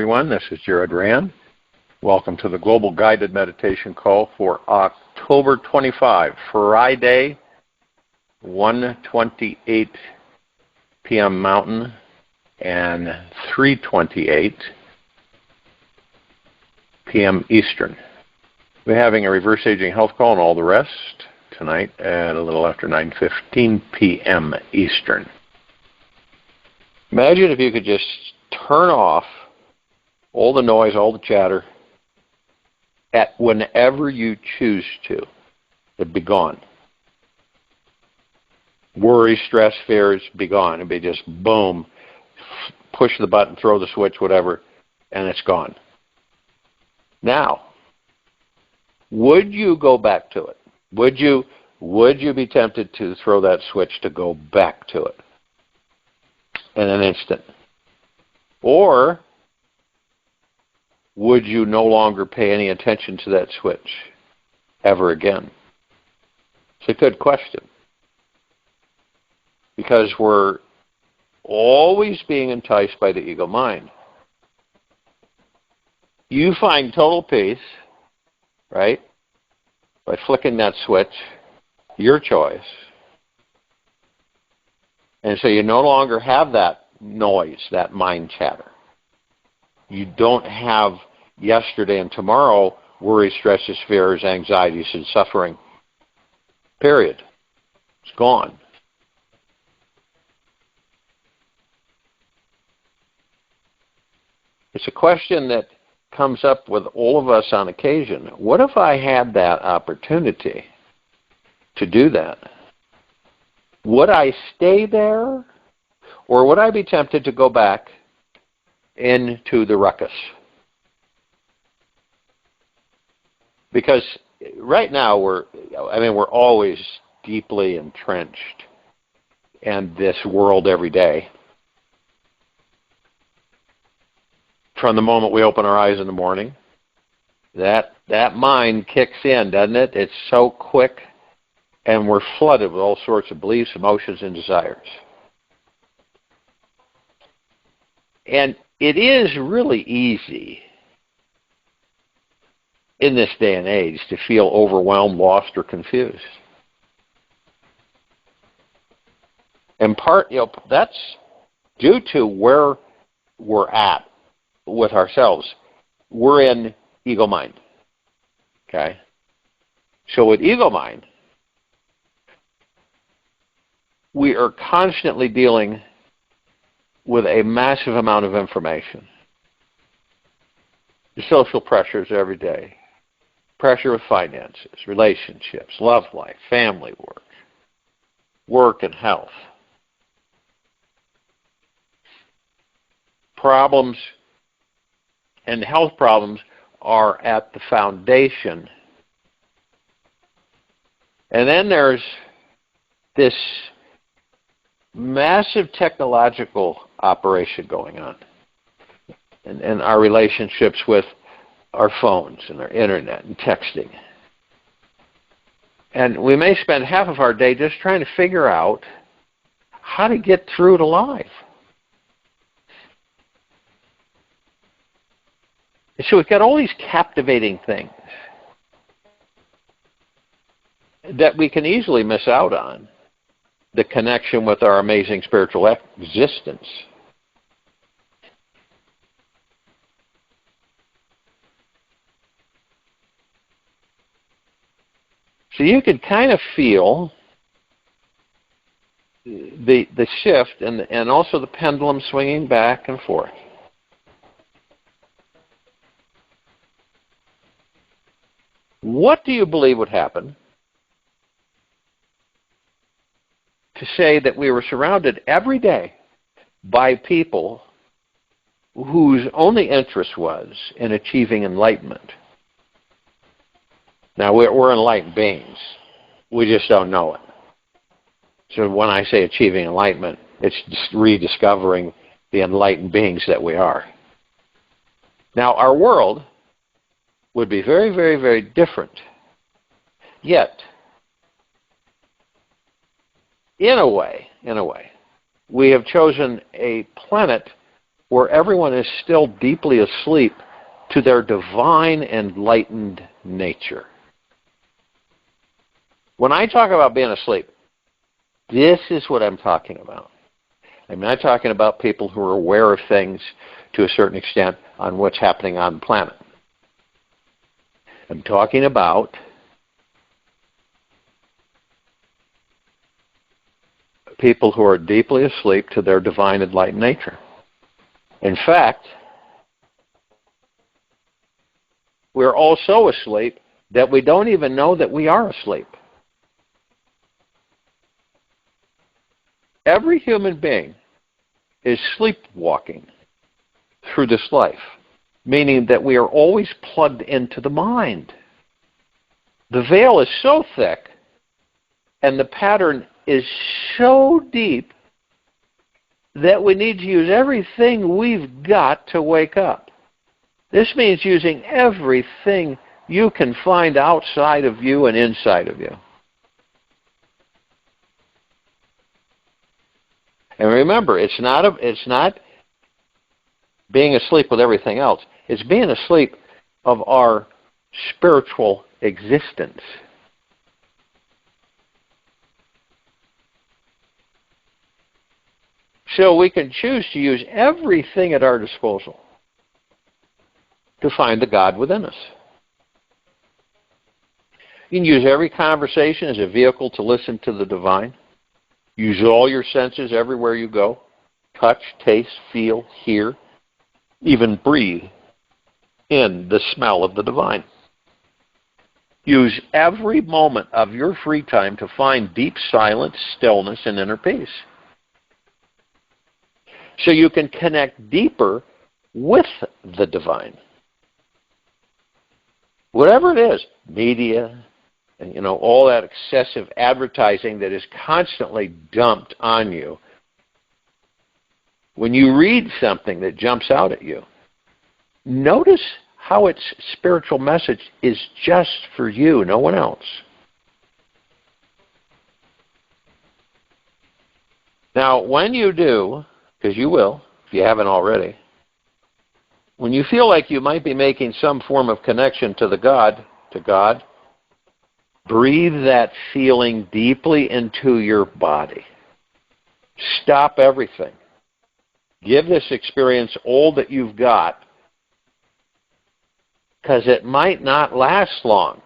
everyone. This is Jared Rand. Welcome to the Global Guided Meditation Call for October 25, Friday, 1:28 p.m. Mountain and 3:28 p.m. Eastern. We're having a reverse aging health call and all the rest tonight at a little after 9:15 p.m. Eastern. Imagine if you could just turn off all the noise, all the chatter, at whenever you choose to. It'd be gone. Worry, stress, fears, be gone. It'd be just boom, push the button, throw the switch, whatever, and it's gone. Now, would you go back to it? Would you be tempted to throw that switch to go back to it in an instant? Or would you no longer pay any attention to that switch ever again? It's a good question. Because we're always being enticed by the ego mind. You find total peace, right, by flicking that switch, your choice. And so you no longer have that noise, that mind chatter. You don't have yesterday and tomorrow worries, stresses, fears, anxieties, and suffering. Period. It's gone. It's a question that comes up with all of us on occasion. What if I had that opportunity to do that? Would I stay there? Or would I be tempted to go back into the ruckus? Because right now we're always deeply entrenched in this world every day. From the moment we open our eyes in the morning, that mind kicks in, doesn't it? It's so quick, and we're flooded with all sorts of beliefs, emotions, and desires. And it is really easy in this day and age to feel overwhelmed, lost, or confused. In part, that's due to where we're at with ourselves. We're in ego mind. Okay? So with ego mind, we are constantly dealing with a massive amount of information. The social pressures every day. Pressure with finances, relationships, love life, family work and health. Problems and health problems are at the foundation. And then there's this massive technological operation going on. And our relationships with our phones and our internet and texting. And we may spend half of our day just trying to figure out how to get through it alive. And so we've got all these captivating things that we can easily miss out on. The connection with our amazing spiritual existence. So you could kind of feel the shift and also the pendulum swinging back and forth. What do you believe would happen to say that we were surrounded every day by people whose only interest was in achieving enlightenment? Now, we're enlightened beings. We just don't know it. So when I say achieving enlightenment, it's just rediscovering the enlightened beings that we are. Now, our world would be very, very, very different. Yet, in a way, we have chosen a planet where everyone is still deeply asleep to their divine enlightened nature. When I talk about being asleep, this is what I'm talking about. I'm not talking about people who are aware of things to a certain extent on what's happening on the planet. I'm talking about people who are deeply asleep to their divine enlightened nature. In fact, we're all so asleep that we don't even know that we are asleep. Every human being is sleepwalking through this life, meaning that we are always plugged into the mind. The veil is so thick and the pattern is so deep that we need to use everything we've got to wake up. This means using everything you can find outside of you and inside of you. And remember, it's not being asleep with everything else. It's being asleep of our spiritual existence. So we can choose to use everything at our disposal to find the God within us. You can use every conversation as a vehicle to listen to the divine. Use all your senses everywhere you go. Touch, taste, feel, hear, even breathe in the smell of the divine. Use every moment of your free time to find deep silence, stillness, and inner peace, so you can connect deeper with the divine. Whatever it is, media, and all that excessive advertising that is constantly dumped on you. When you read something that jumps out at you, notice how its spiritual message is just for you, no one else. Now, when you do, because you will, if you haven't already, when you feel like you might be making some form of connection to God, breathe that feeling deeply into your body. Stop everything. Give this experience all that you've got, because it might not last long.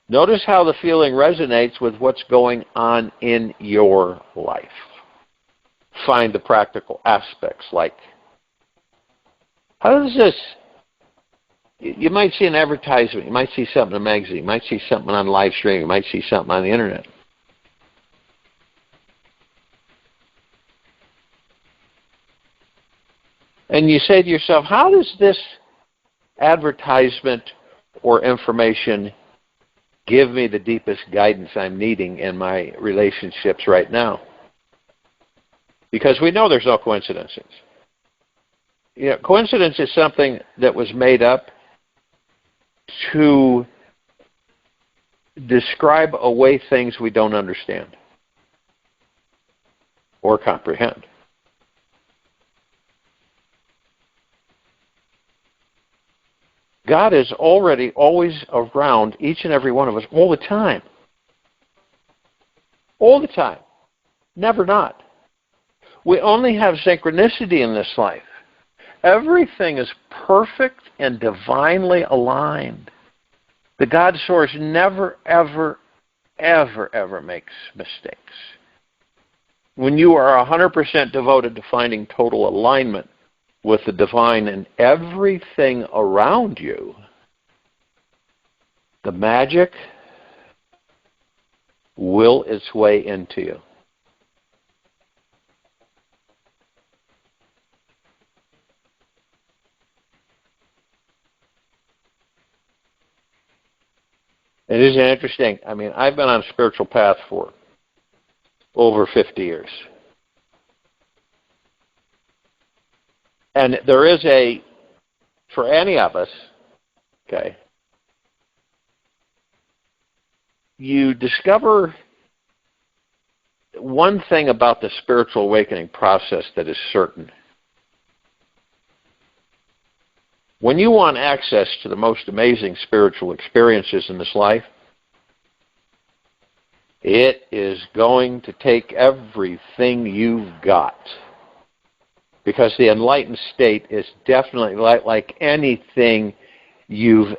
Notice how the feeling resonates with what's going on in your life. Find the practical aspects, like, how does this, you might see an advertisement, you might see something in a magazine, you might see something on live stream, you might see something on the internet. And you say to yourself, how does this advertisement or information give me the deepest guidance I'm needing in my relationships right now? Because we know there's no coincidences. Coincidence is something that was made up to describe away things we don't understand or comprehend. God is already always around each and every one of us all the time. All the time. Never not. We only have synchronicity in this life. Everything is perfect and divinely aligned. The God Source never, ever, ever, ever makes mistakes. When you are 100% devoted to finding total alignment with the divine and everything around you, the magic will its way into you. It is interesting. I mean, I've been on a spiritual path for over 50 years. And there is for any of us, okay, you discover one thing about the spiritual awakening process that is certain. When you want access to the most amazing spiritual experiences in this life, it is going to take everything you've got. Because the enlightened state is definitely like anything you've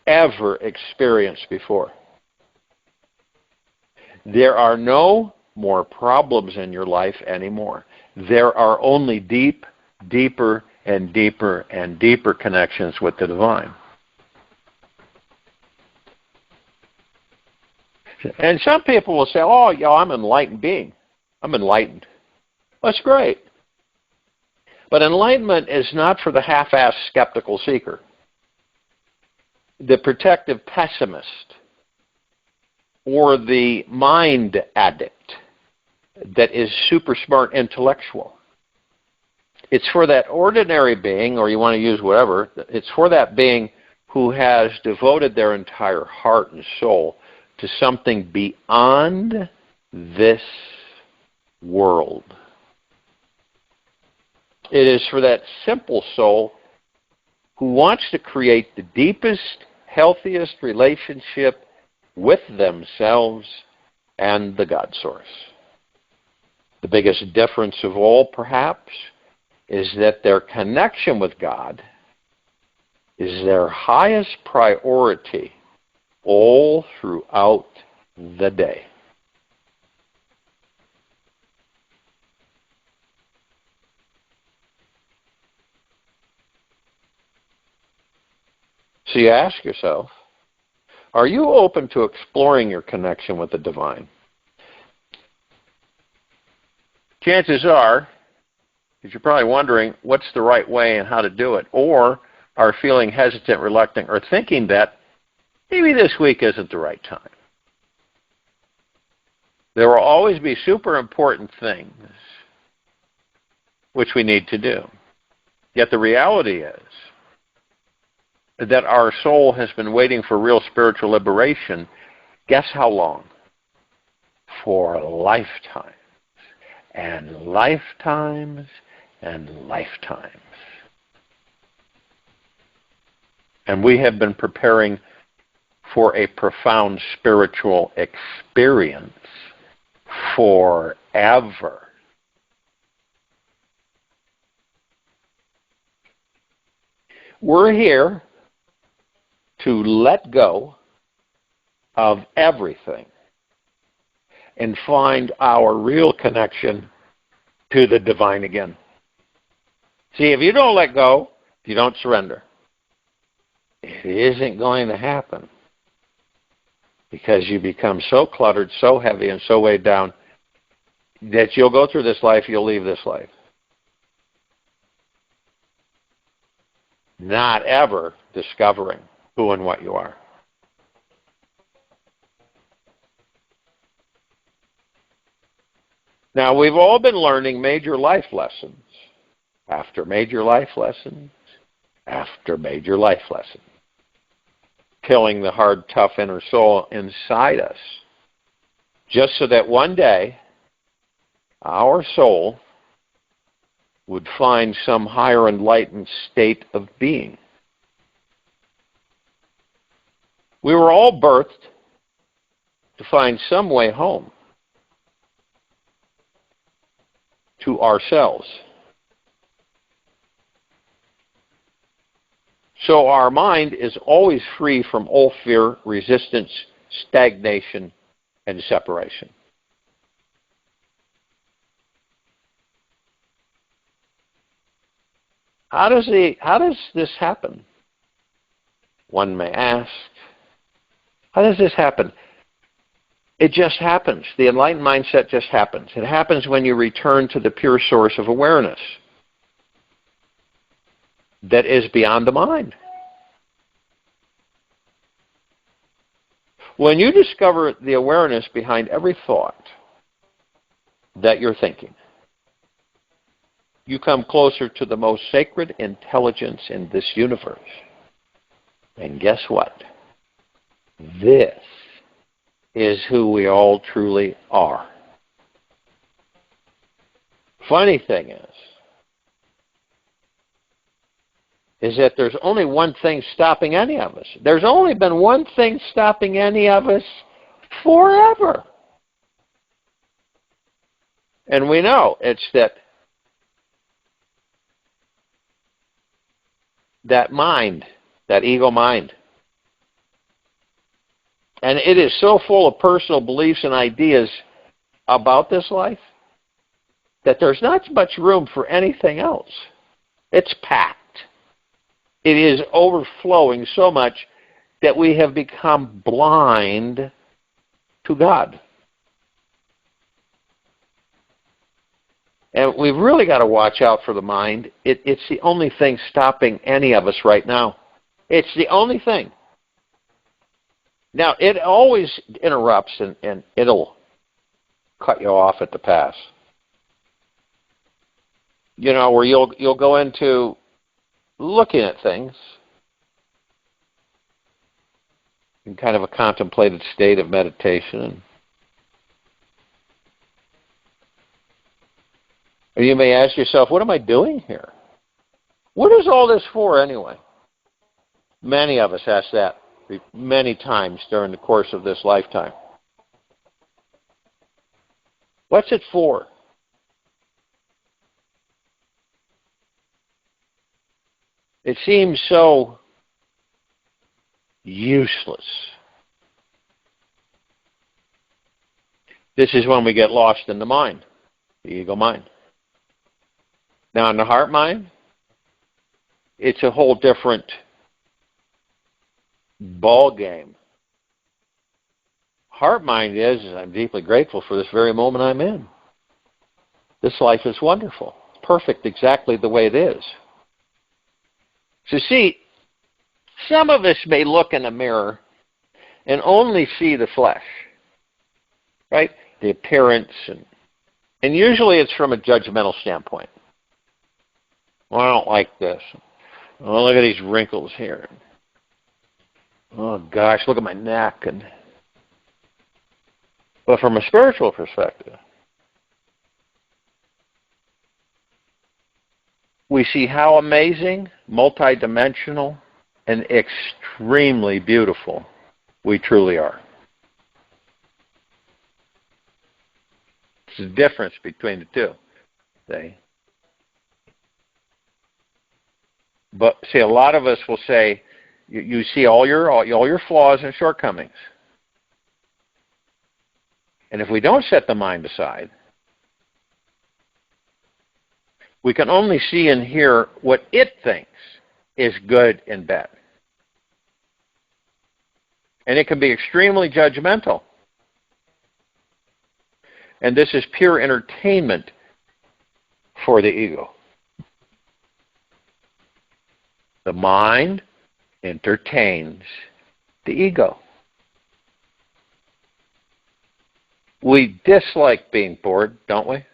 ever experienced before. There are no more problems in your life anymore. There are only deeper and deeper and deeper connections with the divine. And some people will say, oh, yeah, I'm an enlightened being. I'm enlightened. That's great. But enlightenment is not for the half-assed skeptical seeker, the protective pessimist, or the mind addict that is super smart intellectual. It's for that ordinary being, or you want to use whatever, it's for that being who has devoted their entire heart and soul to something beyond this world. It is for that simple soul who wants to create the deepest, healthiest relationship with themselves and the God Source. The biggest difference of all, perhaps, is that their connection with God is their highest priority all throughout the day. So you ask yourself, are you open to exploring your connection with the divine? Chances are, because you're probably wondering what's the right way and how to do it, or are feeling hesitant, reluctant, or thinking that maybe this week isn't the right time. There will always be super important things which we need to do. Yet the reality is that our soul has been waiting for real spiritual liberation. Guess how long? For lifetimes and lifetimes and lifetimes. And we have been preparing for a profound spiritual experience forever. We're here to let go of everything and find our real connection to the divine again. See, if you don't let go, you don't surrender. It isn't going to happen because you become so cluttered, so heavy, and so weighed down that you'll go through this life, you'll leave this life. Not ever discovering who and what you are. Now, we've all been learning major life lessons after major life lessons after major life lessons, killing the hard, tough inner soul inside us, just so that one day our soul would find some higher enlightened state of being. We were all birthed to find some way home to ourselves. So our mind is always free from all fear, resistance, stagnation, and separation. How does this happen? One may ask. How does this happen? It just happens. The enlightened mindset just happens. It happens when you return to the pure source of awareness that is beyond the mind. When you discover the awareness behind every thought that you're thinking, you come closer to the most sacred intelligence in this universe. And guess what? This is who we all truly are. Funny thing is that there's only one thing stopping any of us. There's only been one thing stopping any of us forever. And we know it's that mind, that ego mind. And it is so full of personal beliefs and ideas about this life that there's not much room for anything else. It's packed. It is overflowing so much that we have become blind to God. And we've really got to watch out for the mind. It's the only thing stopping any of us right now. It's the only thing. Now, it always interrupts and it'll cut you off at the pass. You know, where you'll go into looking at things in kind of a contemplative state of meditation. Or you may ask yourself, what am I doing here? What is all this for anyway? Many of us ask that many times during the course of this lifetime. What's it for? It seems so useless. This is when we get lost in the mind, the ego mind. Now, in the heart mind, it's a whole different ball game. Heart mind is I'm deeply grateful for this very moment I'm in. This life is wonderful. It's perfect exactly the way it is. So see, some of us may look in a mirror and only see the flesh, right? The appearance, and usually it's from a judgmental standpoint. Well, I don't like this. Oh, look at these wrinkles here. Oh gosh, look at my neck. But from a spiritual perspective, we see how amazing, multidimensional, and extremely beautiful we truly are. It's the difference between the two. See? But see, a lot of us will say, you see all your flaws and shortcomings. And if we don't set the mind aside, we can only see and hear what it thinks is good and bad. And it can be extremely judgmental. And this is pure entertainment for the ego. The mind entertains the ego. We dislike being bored, don't we?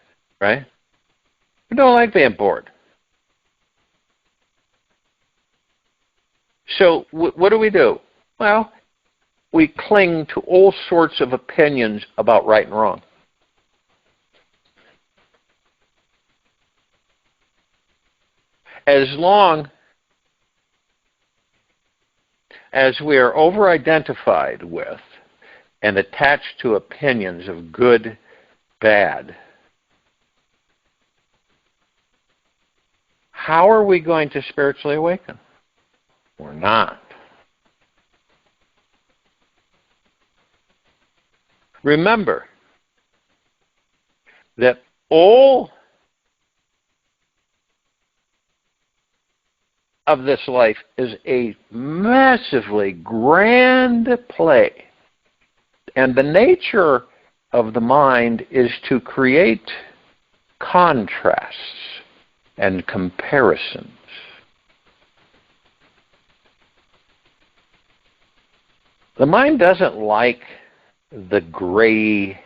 Right? We don't like being bored. So what do? Well, we cling to all sorts of opinions about right and wrong. As long as we are over-identified with and attached to opinions of good, bad, how are we going to spiritually awaken? We're not. Remember that all of this life is a massively grand play. And the nature of the mind is to create contrasts and comparisons. The mind doesn't like the gray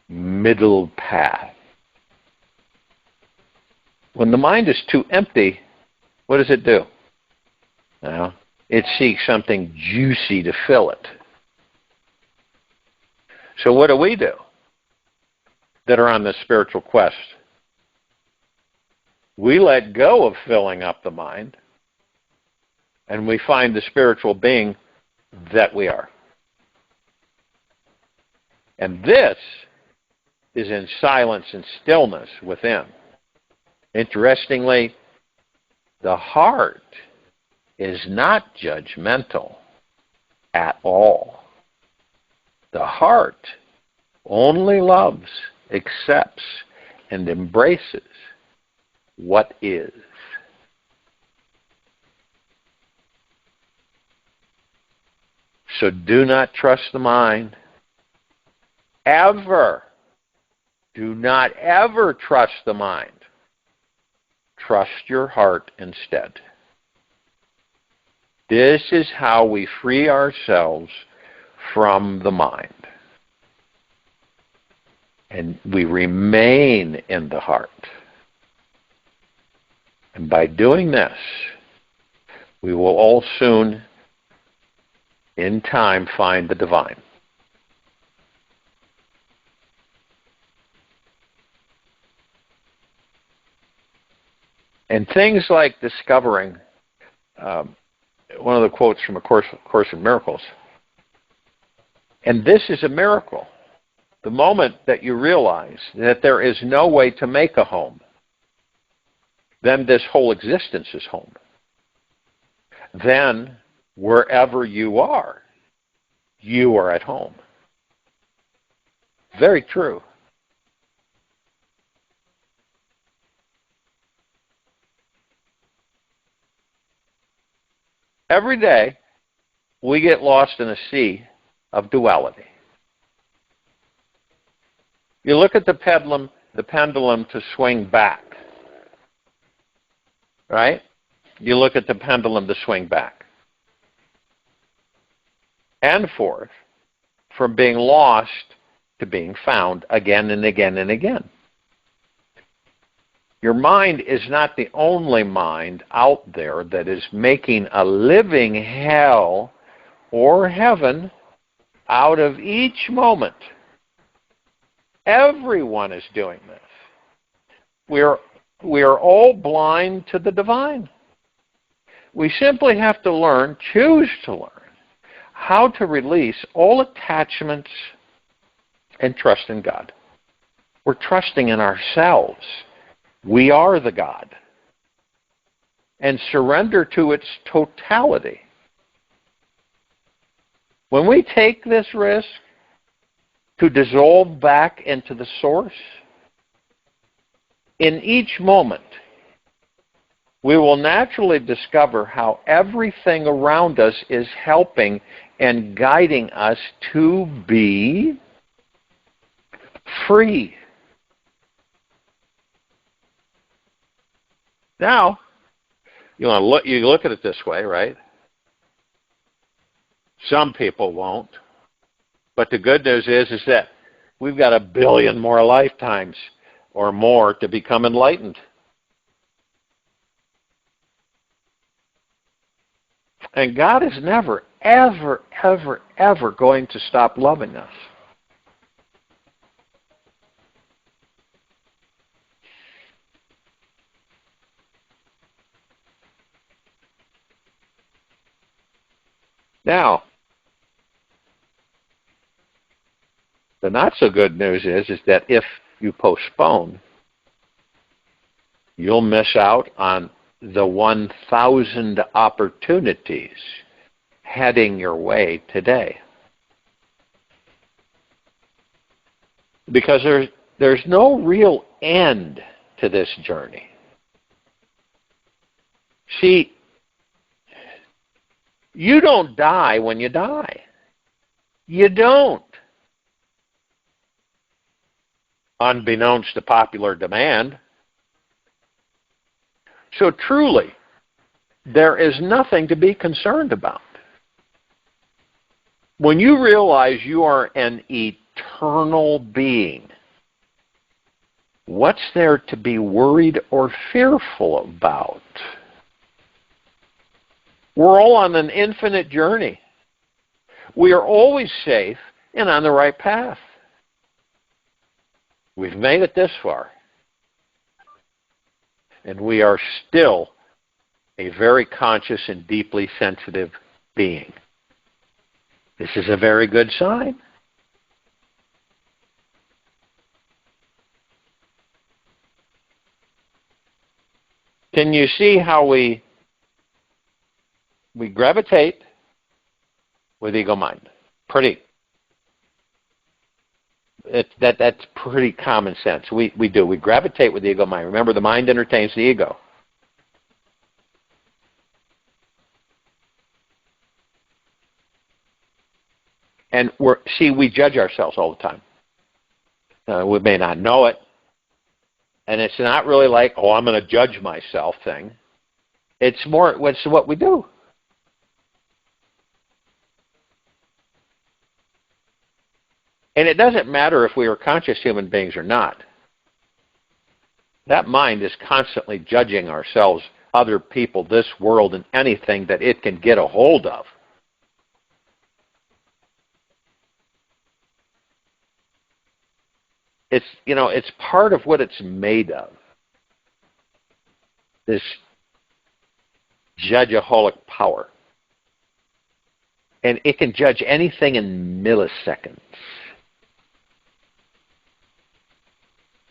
middle path. When the mind is too empty, what does it do? Well, it seeks something juicy to fill it. So what do that are on this spiritual quest? We let go of filling up the mind, and we find the spiritual being that we are. And this is in silence and stillness within. Interestingly, the heart is not judgmental at all. The heart only loves, accepts, and embraces what is. So do not trust the mind. Ever. Do not ever trust the mind. Trust your heart instead. This is how we free ourselves from the mind. And we remain in the heart. And by doing this, we will all soon, in time, find the divine. And things like discovering, one of the quotes from A Course in Miracles, and this is a miracle. The moment that you realize that there is no way to make a home, then this whole existence is home. Then, wherever you are at home. Very true. Every day, we get lost in a sea of duality. You look at the pendulum to swing back, right? You look at the pendulum to swing back and forth, from being lost to being found again and again and again. Your mind is not the only mind out there that is making a living hell or heaven out of each moment. Everyone is doing this. We are all blind to the divine. We simply have to choose to learn, how to release all attachments and trust in God. We're trusting in ourselves. We are the God. And surrender to its totality. When we take this risk to dissolve back into the source, in each moment, we will naturally discover how everything around us is helping and guiding us to be free. Now, you look at it this way, right? Some people won't. But the good news is that we've got 1 billion more lifetimes or more to become enlightened. And God is never, ever, ever, ever going to stop loving us. Now, the not so good news is that if you postpone, you'll miss out on the 1,000 opportunities heading your way today. Because there's no real end to this journey. See, you don't die when you die. You don't. Unbeknownst to popular demand. So truly, there is nothing to be concerned about. When you realize you are an eternal being, what's there to be worried or fearful about? We're all on an infinite journey. We are always safe and on the right path. We've made it this far. And we are still a very conscious and deeply sensitive being. This is a very good sign. Can you see how we gravitate with ego mind? That's pretty common sense. We do. We gravitate with the ego mind. Remember, the mind entertains the ego. And we judge ourselves all the time. We may not know it. And it's not really like, oh, I'm going to judge myself thing. It's what we do. And it doesn't matter if we are conscious human beings or not. That mind is constantly judging ourselves, other people, this world, and anything that it can get a hold of. It's part of what it's made of. This judgeaholic power. And it can judge anything in milliseconds.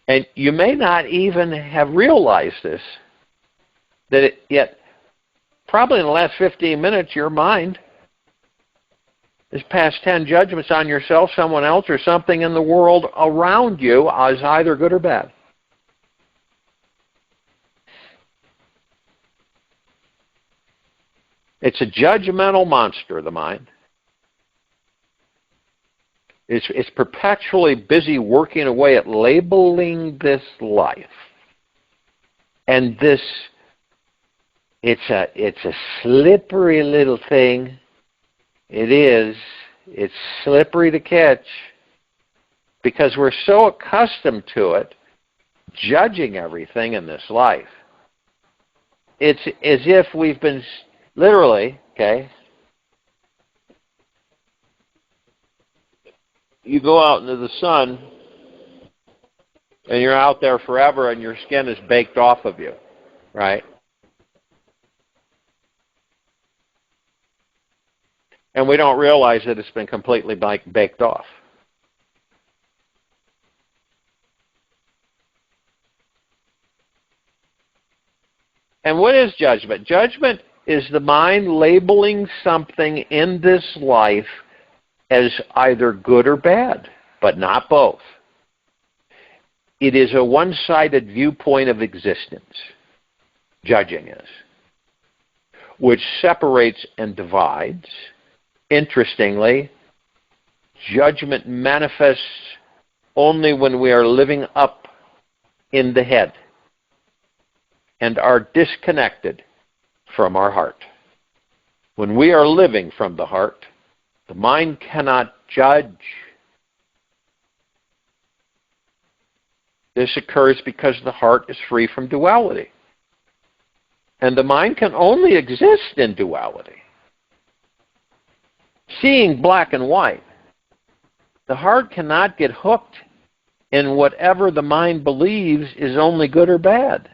And you may not even have realized this, yet probably in the last 15 minutes, your mind has passed 10 judgments on yourself, someone else, or something in the world around you as either good or bad. It's a judgmental monster, the mind. It's perpetually busy working away at labeling this life. And it's a slippery little thing. It is. It's slippery to catch because we're so accustomed to it, judging everything in this life. It's as if we've been literally, okay, you go out into the sun and you're out there forever and your skin is baked off of you, right? And we don't realize that it's been completely baked off. And what is judgment? Judgment is the mind labeling something in this life as either good or bad, but not both. It is a one-sided viewpoint of existence, judging is, which separates and divides. Interestingly, judgment manifests only when we are living up in the head and are disconnected from our heart. When we are living from the heart, the mind cannot judge. This occurs because the heart is free from duality. And the mind can only exist in duality. Seeing black and white, the heart cannot get hooked in whatever the mind believes is only good or bad.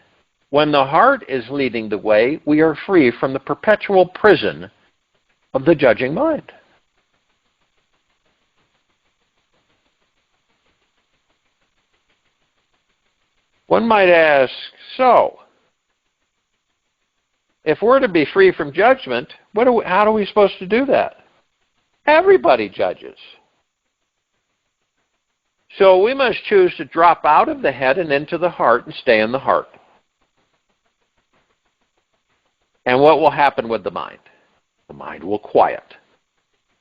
When the heart is leading the way, we are free from the perpetual prison of the judging mind. One might ask, so, if we're to be free from judgment, how are we supposed to do that? Everybody judges. So we must choose to drop out of the head and into the heart and stay in the heart. And what will happen with the mind? The mind will quiet.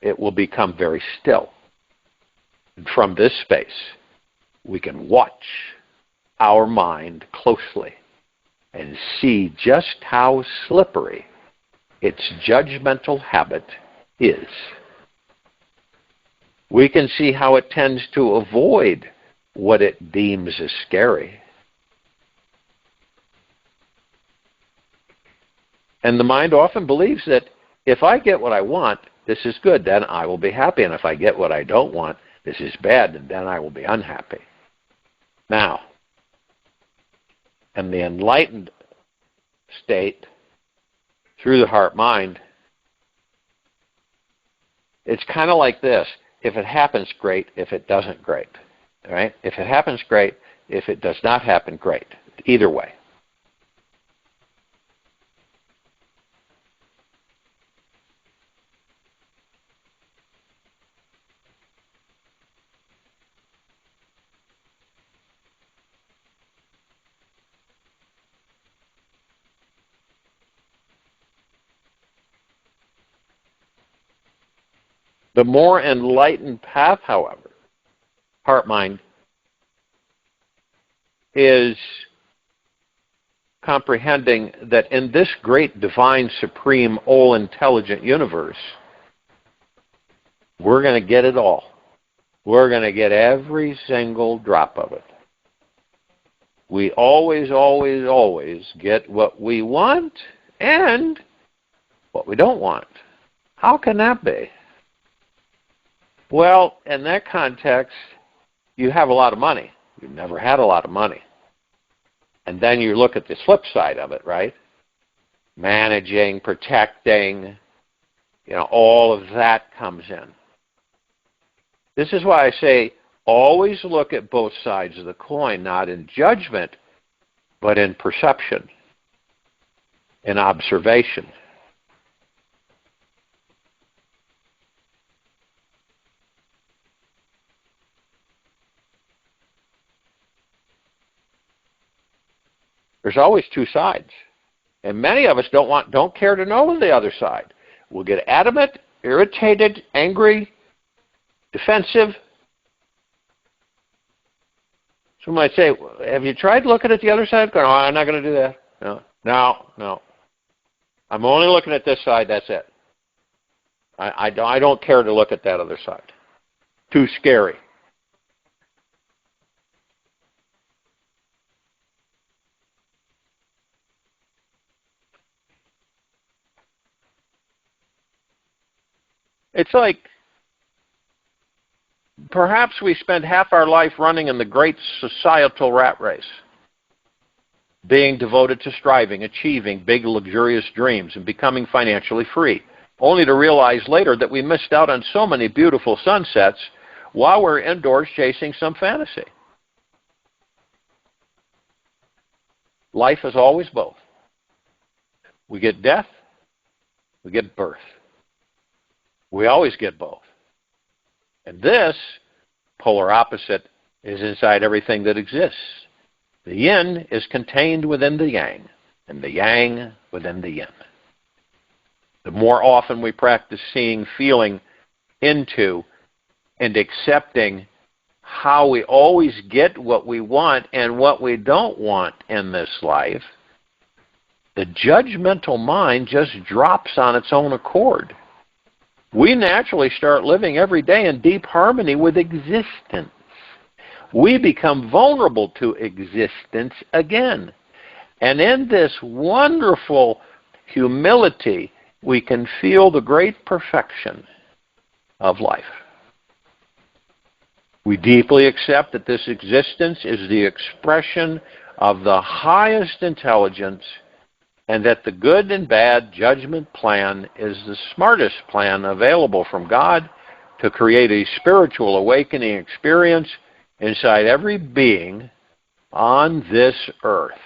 It will become very still. And from this space, we can watch our mind closely and see just how slippery its judgmental habit is. We can see how it tends to avoid what it deems as scary. And the mind often believes that if I get what I want, this is good, then I will be happy. And if I get what I don't want, this is bad, and then I will be unhappy. Now, in the enlightened state, through the heart-mind, it's kind of like this. If it happens, great. If it doesn't, great. All right? If it happens, great. If it does not happen, great. Either way. The more enlightened path, however, heart-mind, is comprehending that in this great divine, supreme, all-intelligent universe, we're going to get it all. We're going to get every single drop of it. We always, always, always get what we want and what we don't want. How can that be? Well, in that context, you have a lot of money. You've never had a lot of money. And then you look at the flip side of it, right? Managing, protecting, all of that comes in. This is why I say always look at both sides of the coin, not in judgment, but in perception, in observation. There's always two sides. And many of us don't care to know the other side. We'll get adamant, irritated, angry, defensive. Someone might say, have you tried looking at the other side? Going, oh, I'm not going to do that. No. I'm only looking at this side, that's it. I don't care to look at that other side. Too scary. It's like perhaps we spend half our life running in the great societal rat race, being devoted to striving, achieving big, luxurious dreams, and becoming financially free, only to realize later that we missed out on so many beautiful sunsets while we're indoors chasing some fantasy. Life is always both. We get death, we get birth. We always get both. And this, polar opposite, is inside everything that exists. The yin is contained within the yang, and the yang within the yin. The more often we practice seeing, feeling into, and accepting how we always get what we want and what we don't want in this life, the judgmental mind just drops on its own accord. We naturally start living every day in deep harmony with existence. We become vulnerable to existence again. And in this wonderful humility, we can feel the great perfection of life. We deeply accept that this existence is the expression of the highest intelligence, and that the good and bad judgment plan is the smartest plan available from God to create a spiritual awakening experience inside every being on this earth.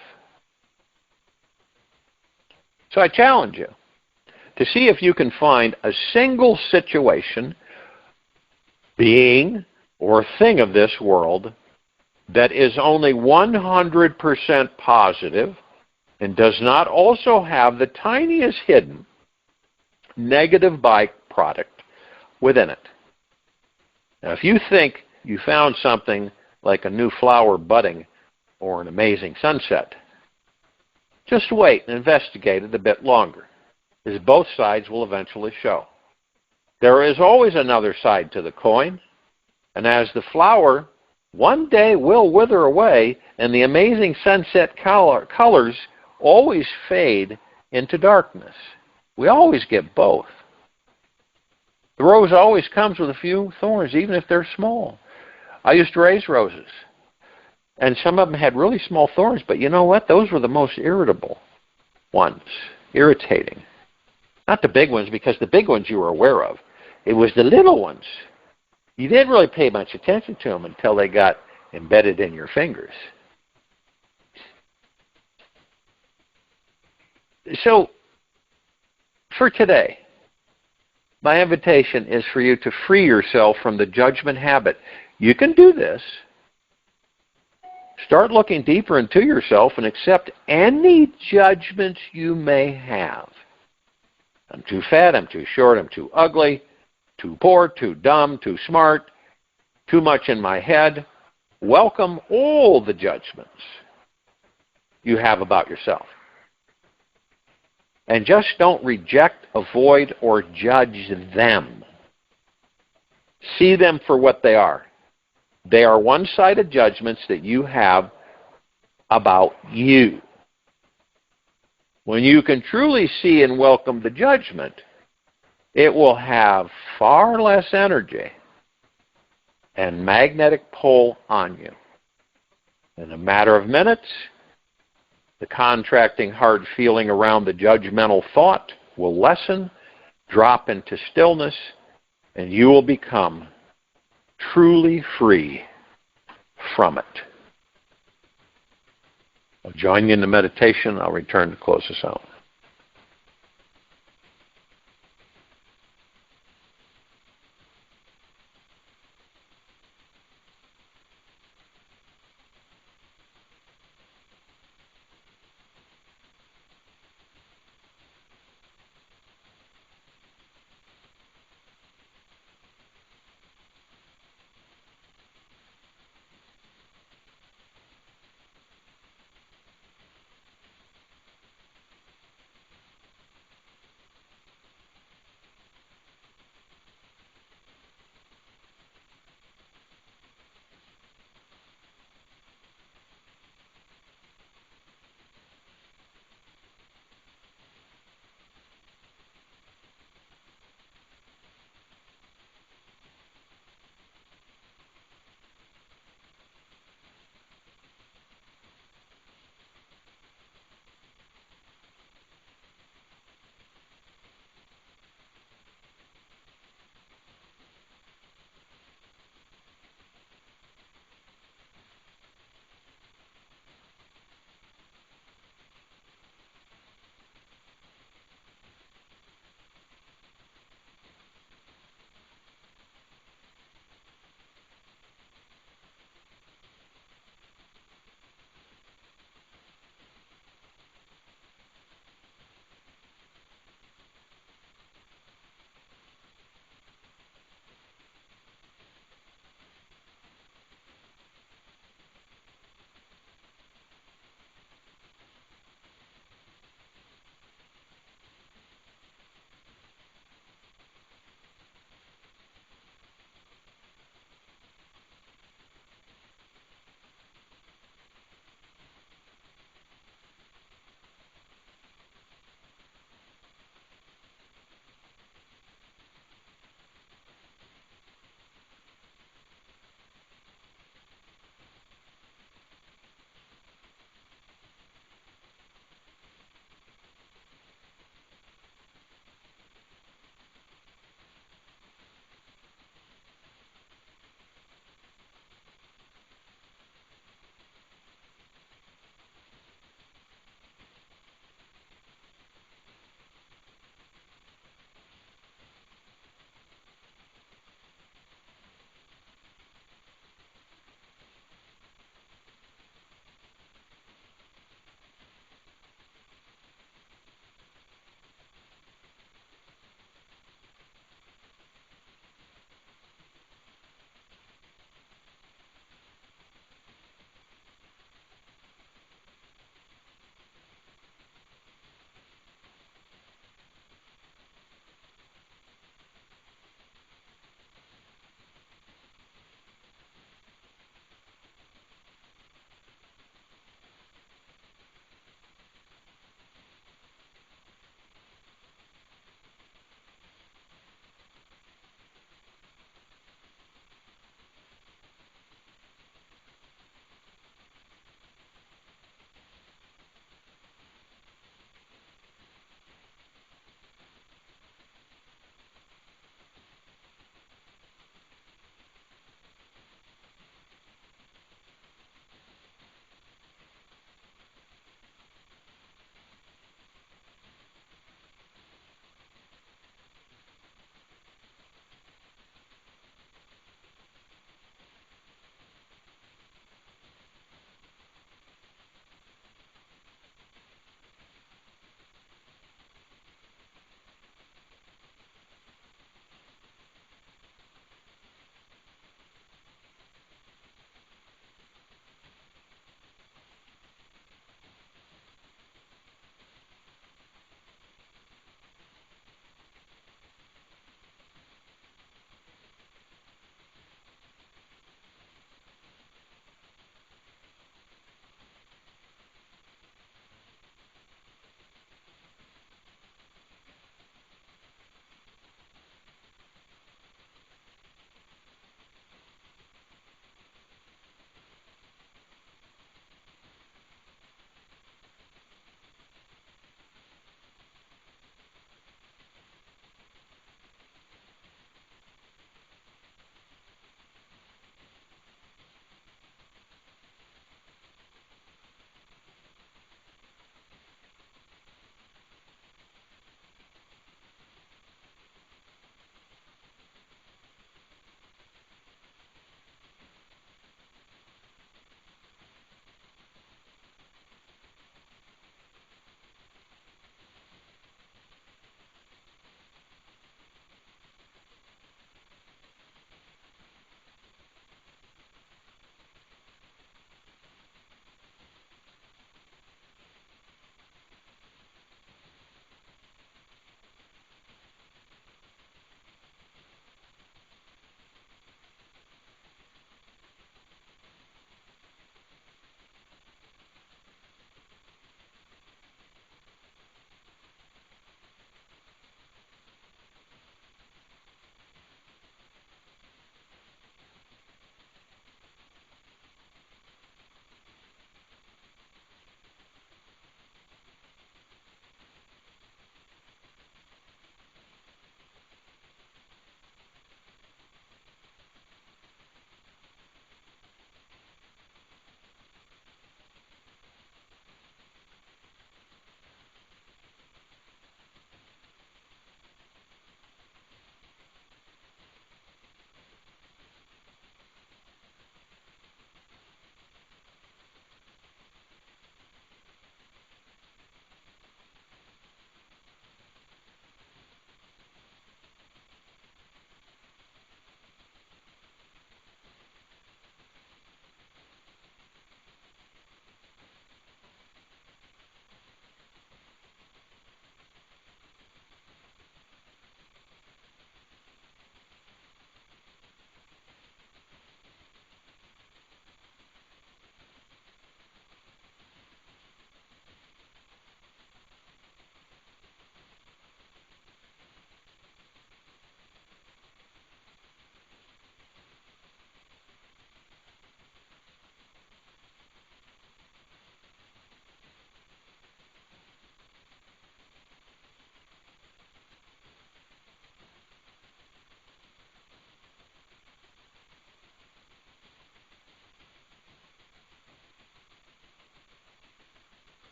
So I challenge you to see if you can find a single situation, being, or thing of this world that is only 100% positive and does not also have the tiniest hidden negative byproduct within it. Now, if you think you found something like a new flower budding or an amazing sunset, just wait and investigate it a bit longer, as both sides will eventually show. There is always another side to the coin, and as the flower one day will wither away and the amazing sunset colors always fade into darkness. We always get both. The rose always comes with a few thorns, even if they're small. I used to raise roses. And some of them had really small thorns, but you know what? Those were the most irritable ones, irritating. Not the big ones, because the big ones you were aware of. It was the little ones. You didn't really pay much attention to them until they got embedded in your fingers. So, for today, my invitation is for you to free yourself from the judgment habit. You can do this. Start looking deeper into yourself and accept any judgments you may have. I'm too fat, I'm too short, I'm too ugly, too poor, too dumb, too smart, too much in my head. Welcome all the judgments you have about yourself. And just don't reject, avoid, or judge them. See them for what they are. They are one-sided judgments that you have about you. When you can truly see and welcome the judgment, it will have far less energy and magnetic pull on you. In a matter of minutes, the contracting hard feeling around the judgmental thought will lessen, drop into stillness, and you will become truly free from it. I'll join you in the meditation. I'll return to close us out.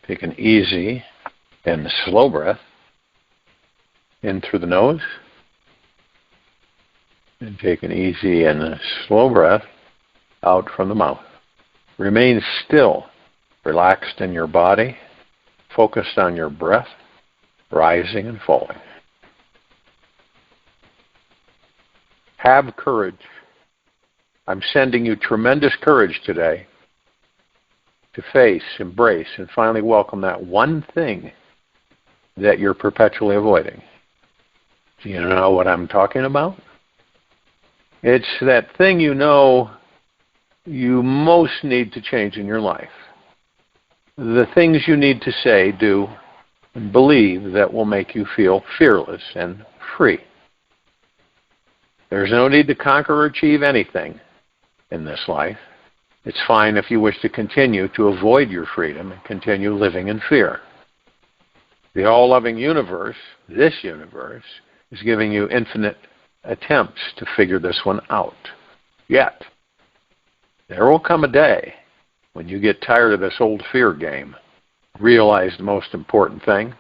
Take an easy and slow breath in through the nose. And take an easy and slow breath out from the mouth. Remain still, relaxed in your body, focused on your breath, rising and falling. Have courage. I'm sending you tremendous courage today to face, embrace, and finally welcome that one thing that you're perpetually avoiding. Do you know what I'm talking about? It's that thing you know you most need to change in your life. The things you need to say, do, and believe that will make you feel fearless and free. There's no need to conquer or achieve anything in this life. It's fine if you wish to continue to avoid your freedom and continue living in fear. The all-loving universe, this universe, is giving you infinite attempts to figure this one out. Yet, there will come a day when you get tired of this old fear game. Realize the most important thing.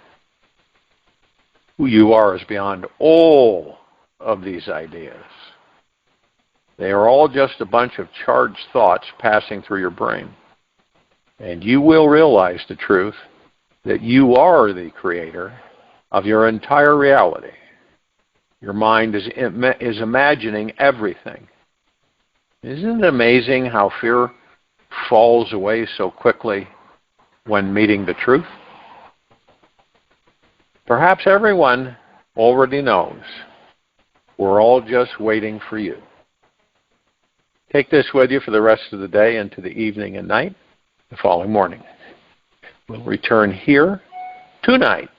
Who you are is beyond all of these ideas. They are all just a bunch of charged thoughts passing through your brain. And you will realize the truth that you are the creator of your entire reality. Your mind is imagining everything. Isn't it amazing how fear falls away so quickly when meeting the truth? Perhaps everyone already knows. We're all just waiting for you. Take this with you for the rest of the day into the evening and night, the following morning. We'll return here tonight,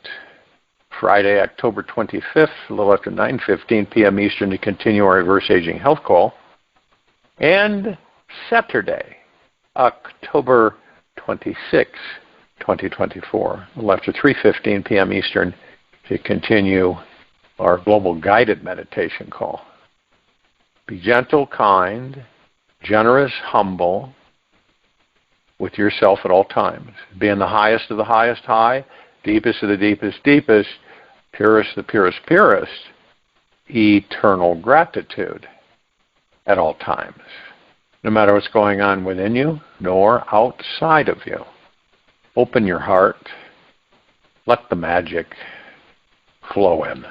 Friday, October 25th, a little after 9:15 p.m. Eastern, to continue our reverse aging health call. And Saturday, October 26th, 2024, a little after 3:15 p.m. Eastern, to continue our global guided meditation call. Be gentle, kind, generous, humble with yourself at all times. Be in the highest of the highest high, deepest of the deepest deepest, purest the purest purest, eternal gratitude at all times. No matter what's going on within you, nor outside of you. Open your heart. Let the magic flow in.